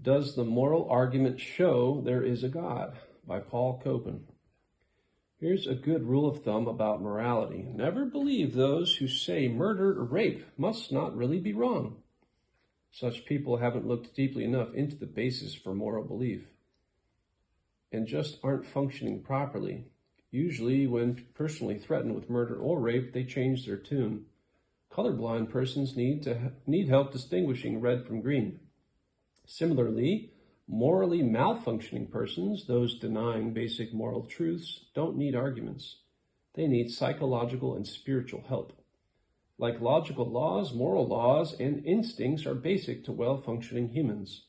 Does the moral argument show there is a God? By Paul Copan. Here's a good rule of thumb about morality. Never believe those who say murder or rape must not really be wrong. Such people haven't looked deeply enough into the basis for moral belief and just aren't functioning properly. Usually, when personally threatened with murder or rape, they change their tune. Colorblind persons need help distinguishing red from green. Similarly, morally malfunctioning persons, those denying basic moral truths, don't need arguments. They need psychological and spiritual help. Like logical laws, moral laws and instincts are basic to well-functioning humans.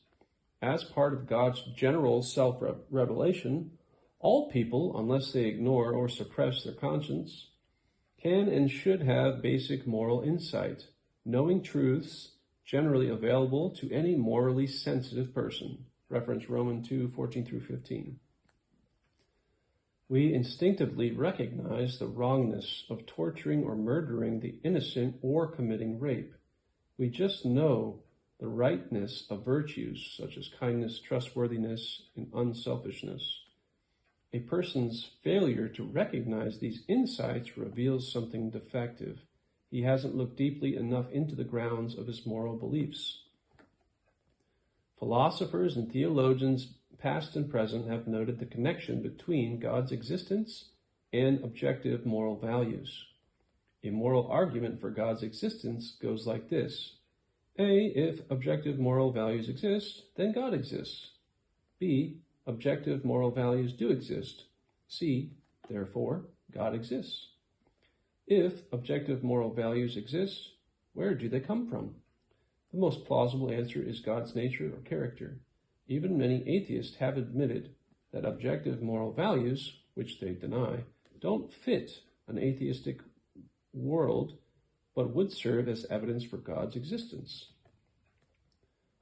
As part of God's general self-revelation, all people, unless they ignore or suppress their conscience, can and should have basic moral insight, knowing truths generally available to any morally sensitive person. Reference Romans 2:14-15. We instinctively recognize the wrongness of torturing or murdering the innocent or committing rape. We just know the rightness of virtues such as kindness, trustworthiness, and unselfishness. A person's failure to recognize these insights reveals something defective. He hasn't looked deeply enough into the grounds of his moral beliefs. Philosophers and theologians, past and present, have noted the connection between God's existence and objective moral values. A moral argument for God's existence goes like this. A, if objective moral values exist, then God exists. B, objective moral values do exist. C, therefore, God exists. If objective moral values exist, where do they come from? The most plausible answer is God's nature or character. Even many atheists have admitted that objective moral values, which they deny, don't fit an atheistic world, but would serve as evidence for God's existence.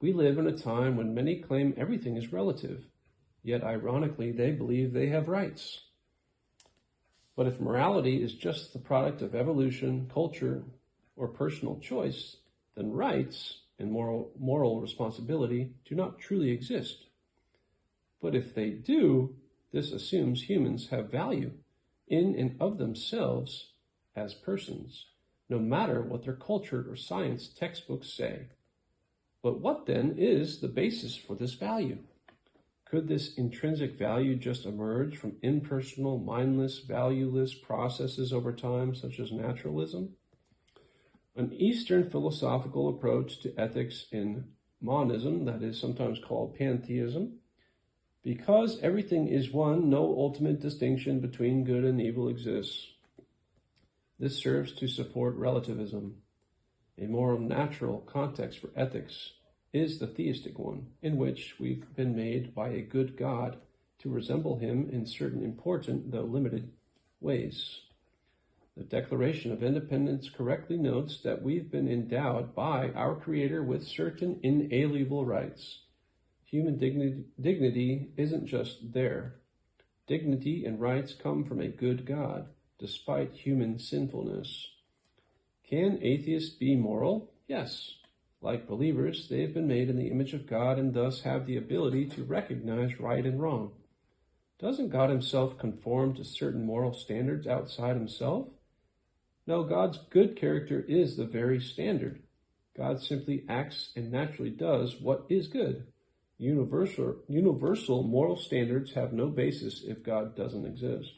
We live in a time when many claim everything is relative, yet ironically they believe they have rights. But if morality is just the product of evolution, culture, or personal choice, then rights and moral responsibility do not truly exist. But if they do, this assumes humans have value in and of themselves as persons, no matter what their culture or science textbooks say. But what then is the basis for this value? Could this intrinsic value just emerge from impersonal, mindless, valueless processes over time, such as naturalism? An Eastern philosophical approach to ethics in monism, that is sometimes called pantheism, because everything is one, no ultimate distinction between good and evil exists. This serves to support relativism. A more natural context for ethics is the theistic one, in which we've been made by a good God to resemble him in certain important, though limited, ways. The Declaration of Independence correctly notes that we've been endowed by our Creator with certain inalienable rights. Human dignity isn't just there. Dignity and rights come from a good God, despite human sinfulness. Can atheists be moral? Yes. Like believers, they have been made in the image of God and thus have the ability to recognize right and wrong. Doesn't God himself conform to certain moral standards outside himself? No, God's good character is the very standard. God simply acts and naturally does what is good. Universal moral standards have no basis if God doesn't exist.